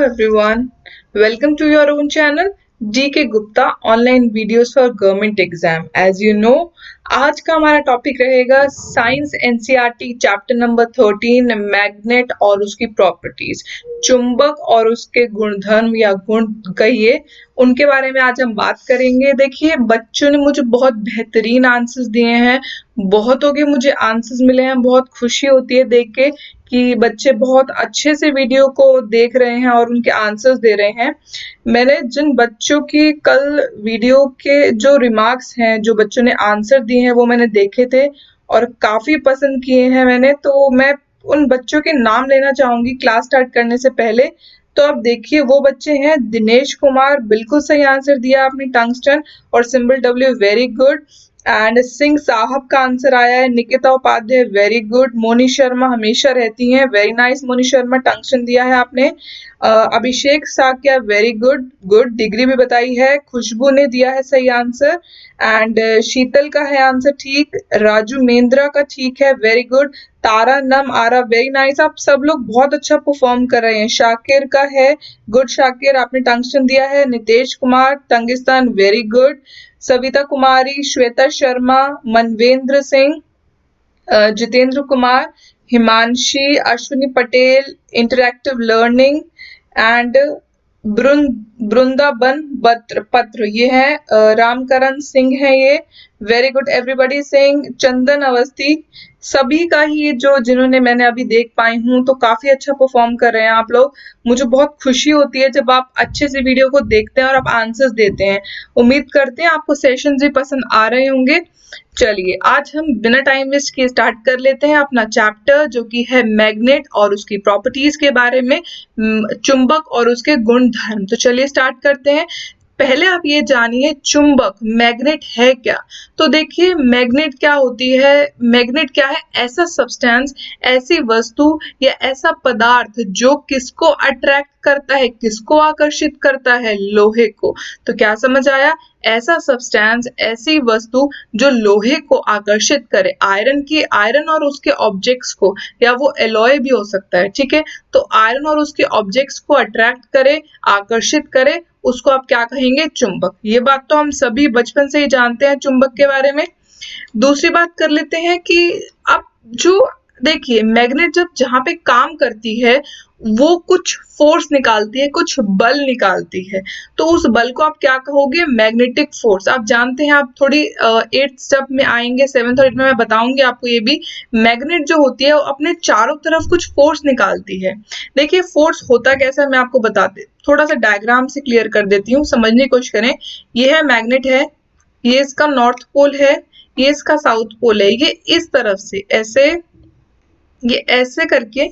Hello everyone, welcome to your own channel GK Gupta online videos for government exam. As you know, आज का हमारा topic रहेगा science NCERT chapter number 13 magnet और उसकी properties. चुंबक और उसके गुणधर्म या गुण कहिए, उनके बारे में आज हम बात करेंगे। देखिए, बच्चों ने मुझे बहुत बेहतरीन आंसर्स दिए हैं, बहुतों के मुझे आंसर्स मिले हैं। बहुत खुशी होती है देख के कि बच्चे बहुत अच्छे से वीडियो को देख रहे हैं और उनके आंसर्स दे रहे हैं। मैंने जिन बच्चों की कल वीडियो के जो रिमार्क्स हैं, जो बच्चों ने आंसर दिए हैं, वो मैंने देखे थे और काफी पसंद किए हैं मैंने। तो मैं उन बच्चों के नाम लेना चाहूंगी क्लास स्टार्ट करने से पहले। तो अब देखिए, वो बच्चे हैं दिनेश कुमार, बिल्कुल सही आंसर दिया आपने, टंगस्टन और symbol W, very good. And Singh साहब का आंसर आया है, निकिता उपाध्याय, वेरी गुड। मोनी शर्मा हमेशा रहती हैं, वेरी नाइस मोनी शर्मा, टंक्शन दिया है आपने। अभिषेक Sakya, very good good, degree भी बताई है। खुशबू ने दिया है सही आंसर। एंड शीतल का है आंसर ठीक। राजू मेंद्रा का ठीक है, वेरी गुड। तारा नम आरा, वेरी नाइस। आप सब लोग बहुत अच्छा परफॉर्म कर रहे हैं। शाकिर का है, गुड शाकिर, आपने टंक्शन दिया है। नितेश कुमार तंगिस्तान, very good. Savita Kumari, Shweta Sharma, Manvendra Singh, Jitendra Kumar, Himanshi, Ashwini Patel, interactive learning and Brindaban Patra, ये है रामकरण सिंह है ये, very good everybody Singh. Chandan Awasthi, सभी का ही जो जिन्होंने मैंने अभी देख पाई हूँ, तो काफी अच्छा परफॉर्म कर रहे हैं आप लोग। मुझे बहुत खुशी होती है जब आप अच्छे से वीडियो को देखते हैं और आप आंसर्स देते हैं। उम्मीद करते हैं आपको सेशंस भी पसंद आ रहे होंगे। चलिए, आज हम बिना टाइम वेस्ट किए स्टार्ट कर लेते हैं अपना चैप्टर, जो कि है मैग्नेट और उसकी प्रॉपर्टीज के बारे में, चुंबक और उसके गुण धर्म। तो चलिए स्टार्ट करते हैं। पहले आप ये जानिए, चुंबक मैग्नेट है क्या। तो देखिए, मैग्नेट क्या होती है। मैग्नेट क्या है? ऐसा सब्सटेंस, ऐसी वस्तु या ऐसा पदार्थ जो किसको अट्रैक्ट करता है, किसको आकर्षित करता है, लोहे को। तो क्या समझ आया? ऐसा सब्सटेंस, ऐसी वस्तु जो लोहे को आकर्षित करे, आयरन और उसके ऑब्जेक्ट्स को, या वो एलॉय भी हो सकता है, ठीक है। तो आयरन और उसके ऑब्जेक्ट्स को अट्रैक्ट करे, आकर्षित करे, उसको आप क्या कहेंगे? चुंबक। ये बात तो हम सभी बचपन से ही जानते हैं चुंबक के बारे में। दूसरी बात कर लेते हैं कि अब जो देखिए, मैग्नेट जब जहां पे काम करती है, वो कुछ फोर्स निकालती है, कुछ बल निकालती है। तो उस बल को आप क्या कहोगे? Magnetic force. आप जानते हैं, आप थोड़ी 8th स्टेप में आएंगे, 7th और 8th में मैं बताऊंगी आपको ये भी। मैग्नेट जो होती है वो अपने चारों तरफ कुछ फोर्स निकालती है। देखिए, फोर्स होता कैसा है मैं आपको बताते, थोड़ा सा डायग्राम से क्लियर कर देती हूँ, समझने की कोशिश करें। ये है मैग्नेट है, ये इसका नॉर्थ पोल है, ये इसका साउथ पोल है। ये इस तरफ से ऐसे, ये ऐसे करके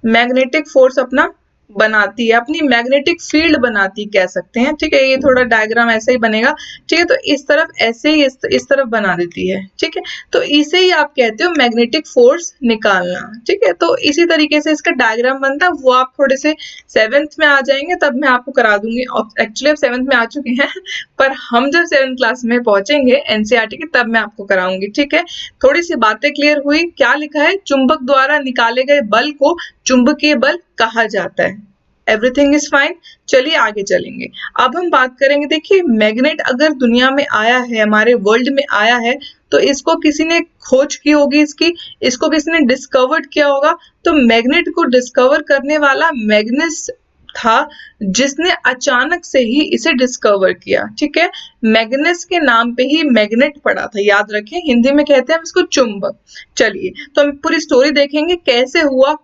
मैग्नेटिक फोर्स अपना बनाती है, अपनी मैग्नेटिक फील्ड बनाती कह सकते हैं, ठीक है। ये थोड़ा डायग्राम ऐसे ही बनेगा, ठीक है। तो इस तरफ ऐसे ही इस तरफ बना देती है, ठीक है। तो इसे ही आप कहते हो मैग्नेटिक फोर्स निकालना, ठीक है। तो इसी तरीके से इसका डायग्राम बनता है। वो आप थोड़े से 7th में आ जाएंगे तब मैं आपको करा दूंगी। एक्चुअली आप 7th में आ चुके हैं पर हम जब 7th क्लास में पहुंचेंगे एनसीईआरटी की, तब मैं आपको कराऊंगी, ठीक है। थोड़ी सी बातें क्लियर हुई। क्या लिखा है? चुंबक द्वारा निकाले गए बल को चुंबकीय बल कहा जाता है। Everything is fine. चलिए आगे चलेंगे। अब हम बात करेंगे, देखिए, मैग्नेट अगर दुनिया में आया है, हमारे वर्ल्ड में आया है, तो इसको किसी ने खोज की होगी, इसको किसी ने डिस्कवर्ड किया होगा। तो मैग्नेट को डिस्कवर करने वाला मैग्नस था, जिसने अचानक से ही इसे डिस्कवर किया, ठीक है। मैग्नस के नाम पे ही मैग्नेट पड़ा था, याद रखें। हिंदी में कहते हैं हम इसको चुंबक। चलिए, तो हम पूरी स्टोरी देखेंगे, कैसे हुआ,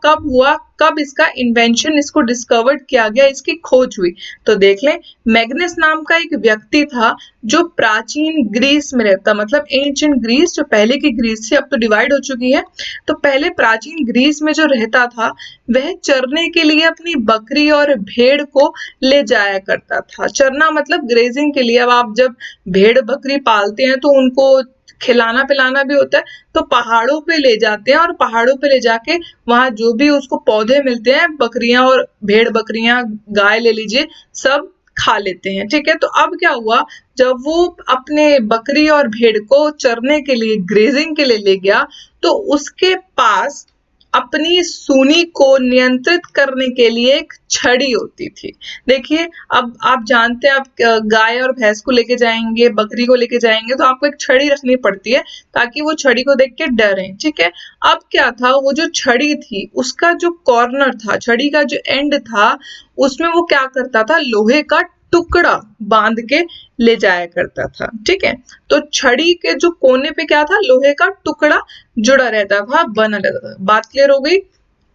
कब इसका इन्वेंशन, इसको डिस्कवर्ड किया गया, इसकी खोज हुई। तो देख लें, मैग्नस नाम का एक व्यक्ति था जो प्राचीन ग्रीस में रहता, मतलब एंशिएंट ग्रीस, जो पहले की ग्रीस थी, अब तो डिवाइड हो चुकी है। तो पहले प्राचीन ग्रीस में जो रहता था, वह चरने के लिए अपनी बकरी और भेड़ को ले जाया करता था। चरना मतलब ग्रेजिंग के लिए। अब आप जब भेड़ बकरी पालते हैं तो उनको खिलाना पिलाना भी होता है, तो पहाड़ों पे ले जाते हैं और पहाड़ों पे ले जाके वहां जो भी उसको पौधे मिलते हैं, बकरियां और भेड़ बकरियां, गाय ले लीजिए, सब खा लेते हैं, ठीक है। तो अब क्या हुआ, जब वो अपने बकरी और भेड़ को चरने के लिए, ग्रेजिंग के लिए ले गया, तो उसके पास अपनी सूनी को नियंत्रित करने के लिए एक छड़ी होती थी। देखिए, अब आप जानते हैं, आप गाय और भैंस को लेके जाएंगे, बकरी को लेके जाएंगे, तो आपको एक छड़ी रखनी पड़ती है ताकि वो छड़ी को देख के डरें, ठीक है। अब क्या था, वो जो छड़ी थी उसका जो कॉर्नर था, छड़ी का जो एंड था, उसमें वो क्या करता था, लोहे का टुकड़ा बांध के ले जाया करता था, ठीक है। तो छड़ी के जो कोने पे क्या था, लोहे का टुकड़ा जुड़ा रहता था, बना रहता था। बात क्लियर हो गई?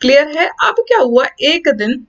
क्लियर है। अब क्या हुआ, एक दिन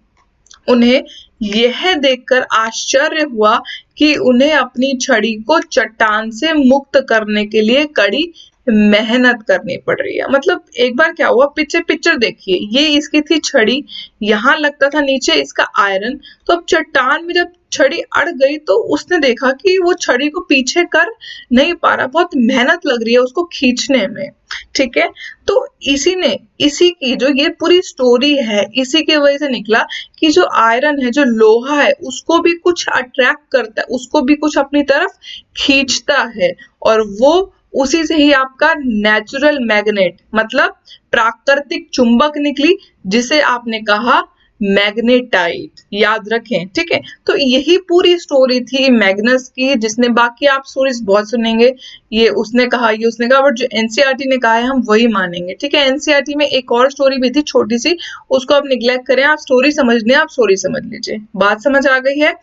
उन्हें यह देखकर आश्चर्य हुआ कि उन्हें अपनी छड़ी को चट्टान से मुक्त करने के लिए कड़ी मेहनत करनी पड़ रही है। मतलब एक बार क्या हुआ, पीछे पिक्चर देखिए, ये इसकी थी छड़ी, यहाँ लगता था नीचे इसका आयरन। तो अब चट्टान में जब छड़ी अड़ गई तो उसने देखा कि वो छड़ी को पीछे कर नहीं पा रहा, बहुत मेहनत लग रही है उसको खींचने में, ठीक है। तो इसी की जो ये पूरी स्टोरी है, इसी की वजह से निकला कि जो आयरन है, जो लोहा है, उसको भी कुछ अट्रैक्ट करता है, उसको भी कुछ अपनी तरफ खींचता है, और वो उसी से ही आपका नेचुरल मैग्नेट मतलब प्राकृतिक चुंबक निकली, जिसे आपने कहा मैग्नेटाइट। याद रखें, ठीक है। तो यही पूरी स्टोरी थी मैग्नस की, जिसने, बाकी आप स्टोरीज बहुत सुनेंगे, ये उसने कहा, ये उसने कहा, बट जो एनसीईआरटी ने कहा है हम वही मानेंगे, ठीक है। एनसीईआरटी में एक और स्टोरी भी थी छोटी सी, उसको आप निग्लेक्ट करें, आप स्टोरी समझने, आप स्टोरी समझ लीजिए। बात समझ आ गई है?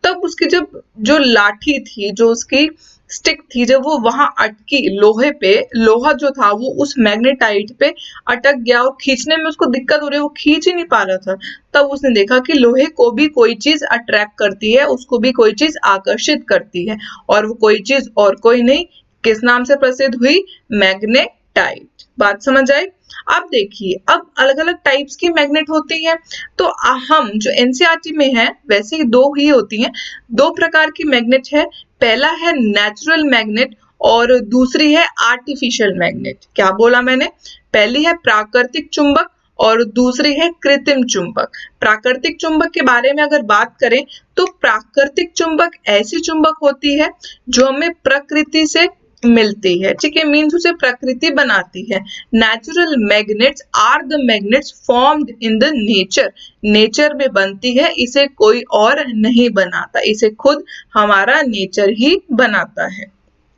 तब उसकी जब जो लाठी थी, जो उसकी स्टिक थी, जब वो वहां अटकी लोहे पे, लोहा जो था वो उस मैग्नेटाइट पे अटक गया और खींचने में उसको दिक्कत हो रही है, वो खींच ही नहीं पा रहा था। तब उसने देखा कि लोहे को भी कोई चीज अट्रैक्ट करती है, उसको भी कोई चीज आकर्षित करती है, और वो कोई चीज और कोई नहीं, किस नाम से प्रसिद्ध हुई? मैग्नेटाइट। बात समझ आई? अब देखिए, अब अलग अलग टाइप्स की मैग्नेट होती हैं। तो हम जो एनसीईआरटी में है वैसे ही दो ही होती हैं, दो प्रकार की मैग्नेट है। पहला है नेचुरल मैग्नेट और दूसरी है आर्टिफिशियल मैग्नेट। क्या बोला मैंने? पहली है प्राकृतिक चुंबक और दूसरी है कृत्रिम चुंबक। प्राकृतिक चुंबक के बारे में अगर बात करें तो प्राकृतिक चुंबक ऐसी चुंबक होती है जो हमें प्रकृति से मिलती है, ठीक है, मीन्स उसे प्रकृति बनाती है। Natural magnets are the magnets formed in the nature, nature में बनती है, इसे कोई और नहीं बनाता, इसे खुद हमारा नेचर ही बनाता है।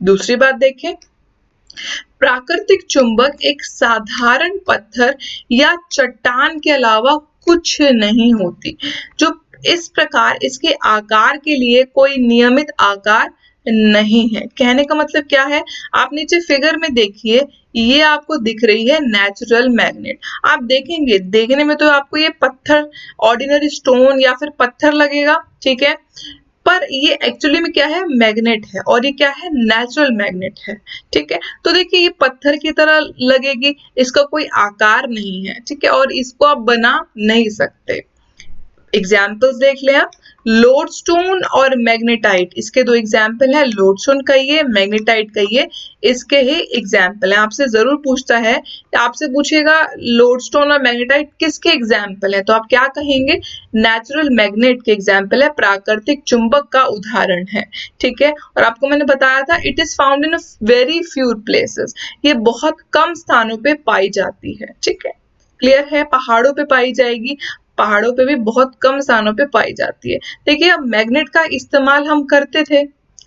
दूसरी बात देखें, प्राकृतिक चुंबक एक साधारण पत्थर या चट्टान के अलावा कुछ नहीं होती, जो इस प्रकार इसके आकार के लिए कोई नियमित आकार नहीं है। कहने का मतलब क्या है, आप नीचे फिगर में देखिए, ये आपको दिख रही है नेचुरल मैग्नेट। आप देखेंगे, देखने में तो आपको ये पत्थर, ऑर्डिनरी स्टोन या फिर पत्थर लगेगा, ठीक है, पर ये एक्चुअली में क्या है? मैग्नेट है, और ये क्या है? नेचुरल मैग्नेट है, ठीक है। तो देखिए, ये पत्थर की तरह लगेगी, इसका कोई आकार नहीं है, ठीक है, और इसको आप बना नहीं सकते। एग्जाम्पल्स देख लें आप, लोडस्टोन और मैग्नेटाइट, इसके दो एग्जाम्पल है, लोडस्टोन कहिए, मैग्नेटाइट कहिए, इसके ही एग्जाम्पल है। आपसे जरूर पूछता है, आपसे पूछेगा लोडस्टोन और मैग्नेटाइट किसके एग्जाम्पल है, तो आप क्या कहेंगे? नेचुरल मैग्नेट के एग्जाम्पल है, प्राकृतिक चुंबक का उदाहरण है, ठीक है। और आपको मैंने बताया था, it is found in very few places, ये बहुत कम स्थानों पे पाई जाती है, ठीक है। क्लियर है? पहाड़ों पे पाई जाएगी, पहाड़ों पे भी बहुत कम स्थानों पे पाई जाती है। देखिए, अब मैग्नेट का इस्तेमाल हम करते थे,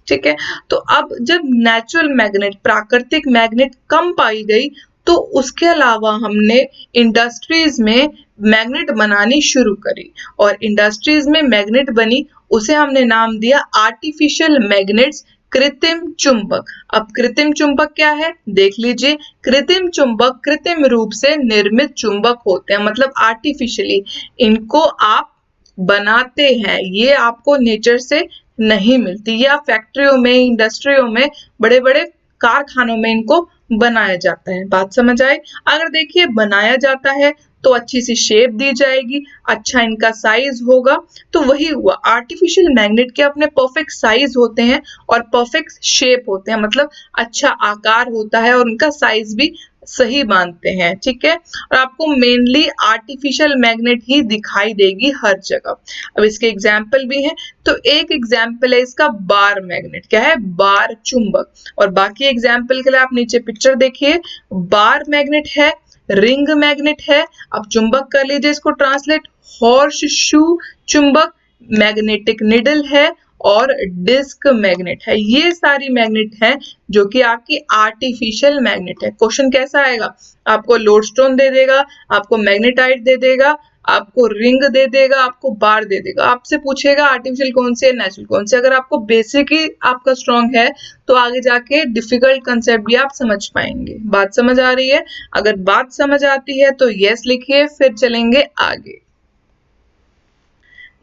ठीक है, तो अब जब नेचुरल मैग्नेट, प्राकृतिक मैग्नेट कम पाई गई, तो उसके अलावा हमने इंडस्ट्रीज में मैग्नेट बनानी शुरू करी, और इंडस्ट्रीज में मैग्नेट बनी, उसे हमने नाम दिया आर्टिफिशियल मैग्नेट्स, कृत्रिम चुंबक। अब कृत्रिम चुंबक क्या है? देख लीजिए, कृत्रिम चुंबक कृत्रिम रूप से निर्मित चुंबक होते हैं, मतलब आर्टिफिशियली इनको आप बनाते हैं, ये आपको नेचर से नहीं मिलती, या फैक्ट्रियों में, इंडस्ट्रियों में, बड़े बड़े कारखानों में इनको बनाया जाता है। बात समझ आए? अगर देखिए बनाया जाता है तो अच्छी सी शेप दी जाएगी, अच्छा इनका साइज होगा, तो वही हुआ, आर्टिफिशियल मैग्नेट के अपने परफेक्ट साइज होते हैं और परफेक्ट शेप होते हैं, मतलब अच्छा आकार होता है, और उनका साइज भी सही मानते हैं, ठीक है। और आपको मेनली आर्टिफिशियल मैग्नेट ही दिखाई देगी हर जगह। अब इसके एग्जाम्पल भी हैं, तो एक एग्जाम्पल है इसका बार मैग्नेट। क्या है? बार चुंबक। और बाकी एग्जाम्पल के लिए आप नीचे पिक्चर देखिए, बार मैग्नेट है रिंग मैग्नेट है। अब चुंबक कर लीजिए इसको ट्रांसलेट, हॉर्स शू चुंबक, मैग्नेटिक निडल है और डिस्क मैग्नेट है। ये सारी मैग्नेट है जो कि आपकी आर्टिफिशियल मैग्नेट है। क्वेश्चन कैसा आएगा, आपको लोडस्टोन दे देगा, आपको मैग्नेटाइट दे देगा, आपको रिंग दे देगा, आपको बार दे देगा, आपसे पूछेगा आर्टिफिशियल कौन से, नेचुरल कौन से। अगर आपको बेसिक ही आपका स्ट्रॉन्ग है तो आगे जाके डिफिकल्ट कंसेप्ट भी आप समझ पाएंगे। बात समझ आ रही है? अगर बात समझ आती है तो यस लिखिए, फिर चलेंगे आगे।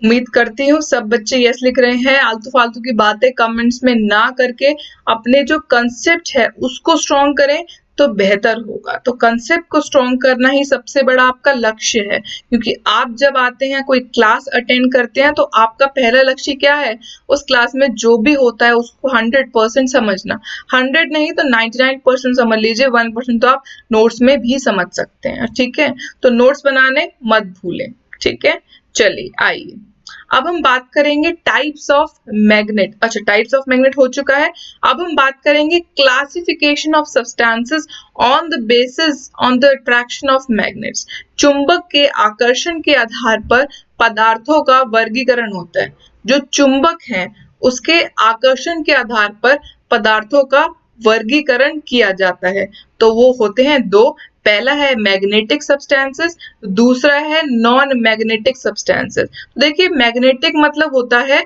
उम्मीद करती हूँ सब बच्चे यस लिख रहे हैं। आलतू फालतू की बातें कमेंट्स में ना करके अपने जो कंसेप्ट है उसको स्ट्रॉन्ग करें तो बेहतर होगा। तो कंसेप्ट को स्ट्रॉन्ग करना ही सबसे बड़ा आपका लक्ष्य है, क्योंकि आप जब आते हैं कोई क्लास अटेंड करते हैं तो आपका पहला लक्ष्य क्या है, उस क्लास में जो भी होता है उसको 100% समझना। 100 नहीं तो 99% समझ लीजिए, 1% तो आप नोट्स में भी समझ सकते हैं। ठीक है, तो नोट्स बनाने मत भूलें। ठीक है, चलिए आइए अब हम बात करेंगे टाइप्स ऑफ मैग्नेट। अच्छा, टाइप्स ऑफ मैग्नेट हो चुका है। अब हम बात करेंगे classification of substances on the basis on the attraction of magnets. चुंबक के आकर्षण के आधार पर पदार्थों का वर्गीकरण होता है। जो चुंबक है उसके आकर्षण के आधार पर पदार्थों का वर्गीकरण किया जाता है। तो वो होते हैं दो, पहला है मैग्नेटिक सब्सटेंसेस, दूसरा है नॉन मैग्नेटिक सब्सटेंसेस। देखिए मैग्नेटिक मतलब होता है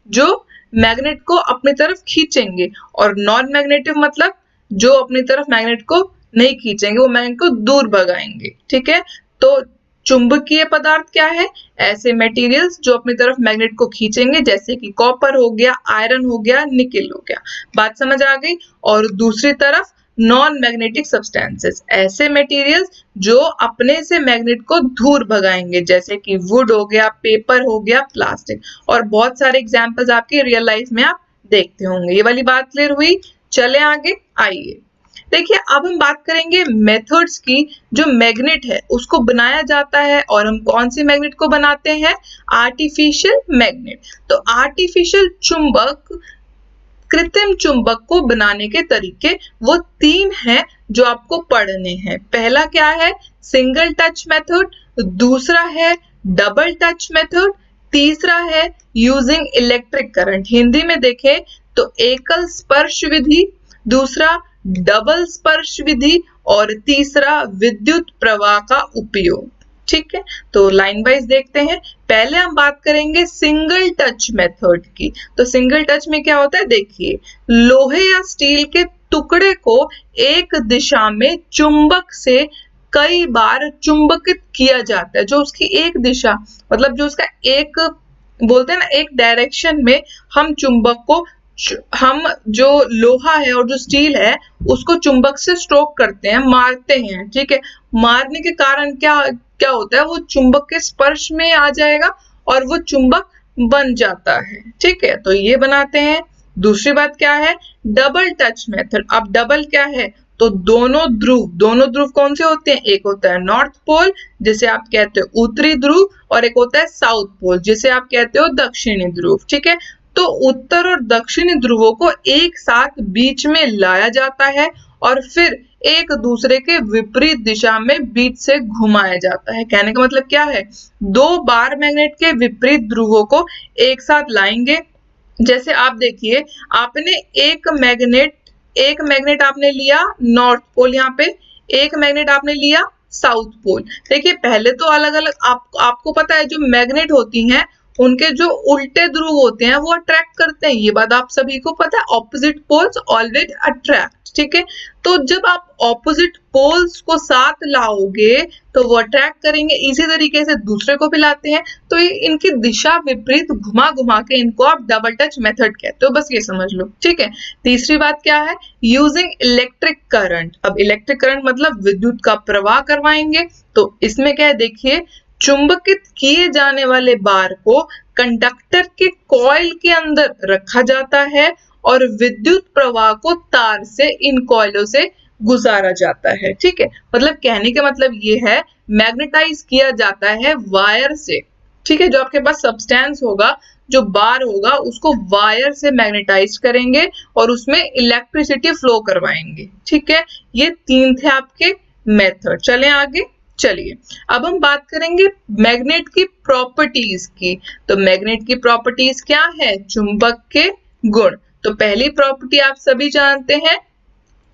जो मैग्नेट को अपनी तरफ खींचेंगे, और नॉन मैग्नेटिक मतलब जो अपनी तरफ मैग्नेट को नहीं खींचेंगे, वो मैग्नेट को दूर भगाएंगे। ठीक है, तो चुंबकीय पदार्थ क्या है, ऐसे मटेरियल्स जो अपनी तरफ मैग्नेट को खींचेंगे, जैसे कि कॉपर हो गया, आयरन हो गया, निकेल हो गया। बात समझ आ गई। और दूसरी तरफ नॉन मैग्नेटिक सब्सटेंसेस, ऐसे मटेरियल्स जो अपने से मैग्नेट को दूर भगाएंगे, जैसे कि वुड हो गया, पेपर हो गया, प्लास्टिक, और बहुत सारे एग्जांपल्स आपके रियल लाइफ में आप देखते होंगे। ये वाली बात क्लियर हुई? चले आगे आइए। देखिए अब हम बात करेंगे मेथड्स की। जो मैग्नेट है उसको बनाया जाता है, और हम कौन सी मैग्नेट को बनाते हैं, आर्टिफिशियल मैग्नेट। तो आर्टिफिशियल चुंबक, कृत्रिम चुंबक को बनाने के तरीके वो 3 हैं जो आपको पढ़ने हैं। पहला क्या है, सिंगल टच मेथड, दूसरा है डबल टच मेथड, तीसरा है यूजिंग इलेक्ट्रिक करंट। हिंदी में देखें तो एकल स्पर्श विधि, दूसरा डबल स्पर्श विधि, और तीसरा विद्युत प्रवाह का उपयोग। ठीक है, तो लाइन वाइज देखते हैं। पहले हम बात करेंगे सिंगल टच मेथड की। तो सिंगल टच में क्या होता है, देखिए लोहे या स्टील के टुकड़े को एक दिशा में चुंबक से कई बार चुंबकित किया जाता है। जो उसकी एक दिशा मतलब जो उसका एक बोलते हैं ना, एक डायरेक्शन में हम चुंबक को, हम जो लोहा है और जो स्टील है उसको चुंबक से स्ट्रोक करते हैं, मारते हैं। ठीक है, मारने के कारण क्या क्या होता है, वो चुंबक के स्पर्श में आ जाएगा और वो चुंबक बन जाता है। ठीक है, तो ये बनाते हैं। दूसरी बात क्या है, डबल टच मेथड। अब डबल क्या है, तो दोनों ध्रुव कौन से होते हैं, एक होता है नॉर्थ पोल जिसे आप कहते हो उत्तरी ध्रुव, और एक होता है साउथ पोल जिसे आप कहते हो दक्षिणी ध्रुव। ठीक है, तो उत्तर और दक्षिणी ध्रुवों को एक साथ बीच में लाया जाता है और फिर एक दूसरे के विपरीत दिशा में बीच से घुमाया जाता है। कहने का मतलब क्या है, 2 बार मैग्नेट के विपरीत ध्रुवों को एक साथ लाएंगे। जैसे आप देखिए, आपने एक मैग्नेट आपने लिया नॉर्थ पोल, यहाँ पे एक मैग्नेट आपने लिया साउथ पोल। देखिए पहले तो अलग अलग आपको पता है, जो मैग्नेट होती हैं उनके जो उल्टे ध्रुव होते हैं वो अट्रैक्ट करते हैं। ये बात आप सभी को पता है, ऑपोजिट पोल्स ऑलवेज अट्रैक्ट। ठीक है, तो जब आप ऑपोजिट पोल्स को साथ लाओगे तो वो अट्रैक्ट करेंगे। इसी तरीके से दूसरे को भी लाते हैं, तो इनकी दिशा विपरीत घुमा घुमा के इनको आप डबल टच मेथड कहते हो। बस ये समझ लो। ठीक है, तीसरी बात क्या है, यूजिंग इलेक्ट्रिक करंट। अब इलेक्ट्रिक करंट मतलब विद्युत का प्रवाह करवाएंगे। तो इसमें क्या है, देखिए चुंबकित किए जाने वाले बार को कंडक्टर के कॉइल के अंदर रखा जाता है और विद्युत प्रवाह को तार से इन कॉइलों से गुजारा जाता है। ठीक है, मतलब कहने का मतलब ये है, मैग्नेटाइज किया जाता है वायर से। ठीक है, जो आपके पास सब्सटेंस होगा, जो बार होगा, उसको वायर से मैग्नेटाइज करेंगे और उसमें इलेक्ट्रिसिटी फ्लो करवाएंगे। ठीक है, ये 3 थे आपके मेथड। चलें आगे। चलिए अब हम बात करेंगे मैग्नेट की प्रॉपर्टीज की। तो मैग्नेट की प्रॉपर्टीज क्या है? चुंबक के गुण। तो पहली प्रॉपर्टी आप सभी जानते हैं,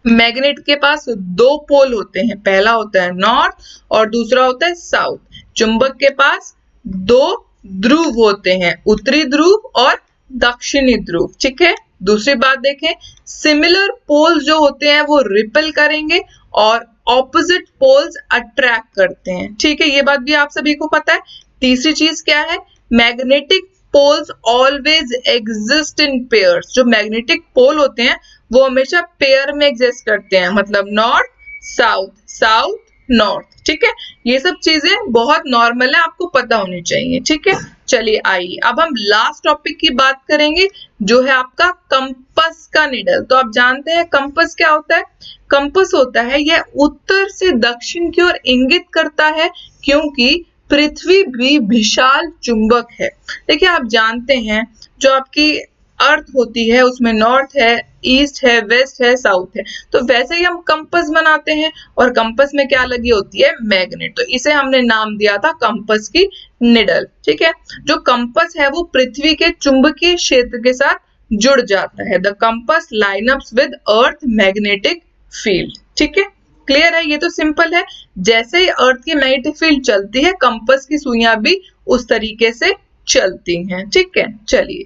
मैग्नेट के पास दो पोल होते हैं, पहला होता है नॉर्थ और दूसरा होता है साउथ। चुंबक के पास दो ध्रुव होते हैं, उत्तरी ध्रुव और दक्षिणी ध्रुव। ठीक है। दूसरी बात देखें, सिमिलर पोल्स जो होते हैं वो रिपेल करेंगे और ऑपोजिट पोल्स अट्रैक्ट करते हैं। ठीक है, ये बात भी आप सभी को पता है। तीसरी चीज क्या है? Magnetic poles always exist in pairs. जो मैग्नेटिक पोल होते हैं वो हमेशा पेयर में एग्जिस्ट करते हैं, मतलब नॉर्थ साउथ, साउथ नॉर्थ। ठीक है, ये सब चीजें बहुत नॉर्मल है, आपको पता होनी चाहिए। ठीक है, चलिए आइए अब हम लास्ट टॉपिक की बात करेंगे, जो है आपका कंपस का निडल। तो आप जानते हैं कंपस क्या होता है? कंपस होता है यह उत्तर से दक्षिण की ओर इंगित करता है, क्योंकि पृथ्वी भी विशाल चुंबक है। देखिए आप जानते हैं जो आपकी अर्थ होती है उसमें नॉर्थ है, ईस्ट है, वेस्ट है, साउथ है। तो वैसे ही हम कंपस बनाते हैं और कंपस में क्या लगी होती है? मैग्नेट। तो इसे हमने नाम दिया था कंपस की निडल। ठीक है, जो कंपस है वो पृथ्वी के चुंबकीय क्षेत्र के साथ जुड़ जाता है। The compass line ups with earth magnetic field. ठीक है, क्लियर है? ये तो सिंपल है। जैसे ही अर्थ की मैग्नेटिक फील्ड चलती है, कंपस की सुइयां भी उस तरीके से चलती हैं। ठीक है, चलिए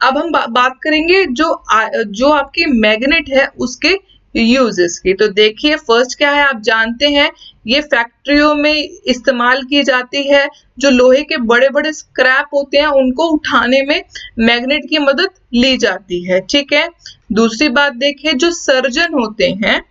अब हम बात करेंगे जो आपकी मैग्नेट है उसके यूजेस की। तो देखिए फर्स्ट क्या है, आप जानते हैं ये फैक्ट्रियों में इस्तेमाल की जाती है। जो लोहे के बड़े बड़े स्क्रैप होते हैं उनको उठाने में मैग्नेट की मदद ली जाती है। ठीक है, दूसरी बात देखिए, जो सर्जन होते हैं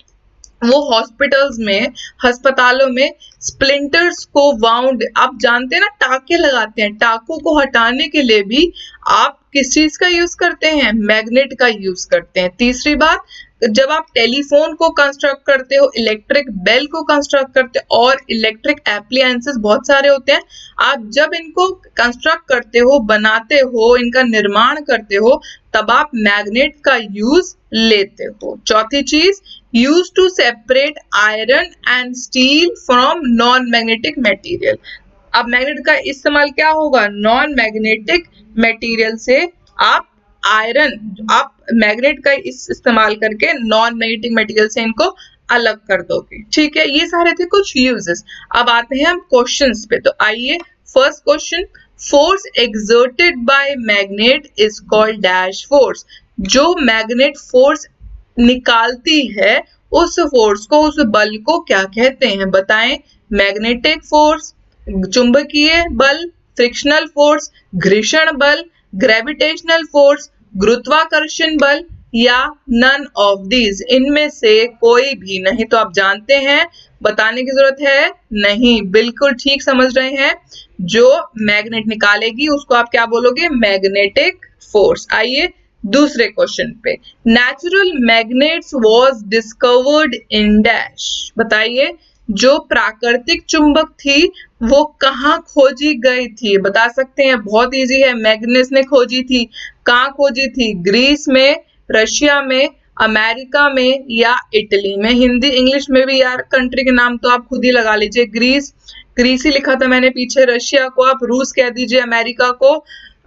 वो हॉस्पिटल्स में, अस्पतालों में स्प्लिंटर्स को वाउंड, आप जानते हैं ना टाके लगाते हैं, टाकों को हटाने के लिए भी आप किस चीज का यूज करते हैं? मैग्नेट का यूज करते हैं। तीसरी बात, जब आप टेलीफोन को कंस्ट्रक्ट करते हो, इलेक्ट्रिक बेल को कंस्ट्रक्ट करते हो और इलेक्ट्रिक एप्लायंसेस बहुत सारे होते हैं, आप जब इनको कंस्ट्रक्ट करते हो, बनाते हो, इनका निर्माण करते हो, तब आप मैग्नेट का यूज लेते हो। चौथी चीज, use to separate iron and steel from non magnetic material. अब मैग्नेट का इस्तेमाल क्या होगा? नॉन मैग्नेटिक मटेरियल से आप मैग्नेट का इस्तेमाल करके नॉन मैग्नेटिक मटेरियल से इनको अलग कर दोगे। ठीक है, ये सारे थे कुछ यूजेस। अब आते हैं हम क्वेश्चंस पे। तो आइए, first question, force exerted by magnet is called dash force. जो मैग्नेट फोर्स निकालती है उस फोर्स को, उस बल को क्या कहते हैं? बताएं। मैग्नेटिक फोर्स, चुंबकीय बल, फ्रिक्शनल फोर्स, घर्षण बल, ग्रेविटेशनल फोर्स, गुरुत्वाकर्षण बल या नन ऑफ दीज। इनमें से कोई भी नहीं। तो आप जानते हैं, बताने की जरूरत है नहीं, बिल्कुल ठीक समझ रहे हैं। जो मैग्नेट निकालेगी उसको आप क्या बोलोगे? Magnetic force. आइए दूसरे क्वेश्चन पे, natural magnets was discovered in dash. बताइए, जो प्राकृतिक चुंबक थी वो कहाँ खोजी गई थी? बता सकते हैं, बहुत इजी है। मैग्नेस ने खोजी थी। कहाँ खोजी थी? ग्रीस में, रशिया में, अमेरिका में या इटली में। हिंदी इंग्लिश में भी यार कंट्री के नाम तो आप खुद ही लगा लीजिए। ग्रीस ही लिखा था मैंने पीछे, रशिया को आप रूस कह दीजिए, अमेरिका को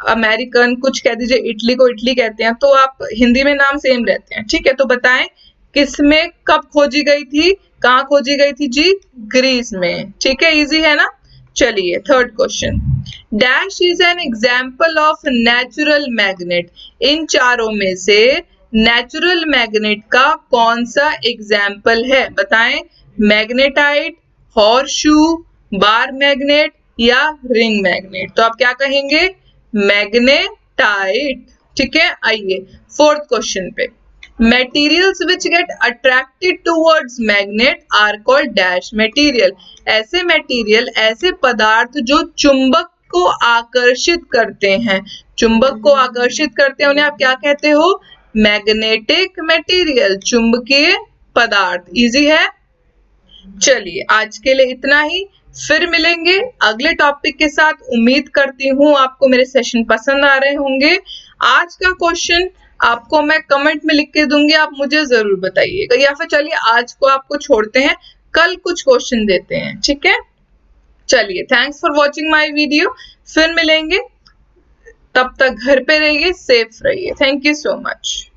अमेरिकन कुछ कह दीजिए, इटली को इटली कहते हैं, तो आप हिंदी में नाम सेम रहते हैं। ठीक है, तो बताएं किसमें कब खोजी गई थी? कहाँ खोजी गई थी जी? ग्रीस में। ठीक है, इजी है ना। चलिए third question, dash is an example of natural magnet. इन चारों में से नेचुरल मैग्नेट का कौन सा एग्जाम्पल है? बताएं। मैग्नेटाइट, हॉर्सशू, बार मैग्नेट या रिंग मैग्नेट। तो आप क्या कहेंगे? मैग्नेटाइट। ठीक है, आइए फोर्थ क्वेश्चन पे, Materials which get attracted towards magnet are called dash material। ऐसे मटेरियल, ऐसे पदार्थ जो चुंबक को आकर्षित करते हैं, चुंबक को आकर्षित करते हैं, उन्हें आप क्या कहते हो? मैग्नेटिक मटेरियल, चुंबकीय पदार्थ। इजी है। चलिए आज के लिए इतना ही, फिर मिलेंगे अगले टॉपिक के साथ। उम्मीद करती हूँ आपको मेरे सेशन पसंद आ रहे होंगे। आज का क्वेश्चन आपको मैं कमेंट में लिख के दूंगी, आप मुझे जरूर बताइएगा, या फिर चलिए आज को आपको छोड़ते हैं, कल कुछ क्वेश्चन देते हैं, ठीक है। चलिए, thanks for watching my video, फिर मिलेंगे, तब तक घर पे रहिए, सेफ रहिए। Thank you so much.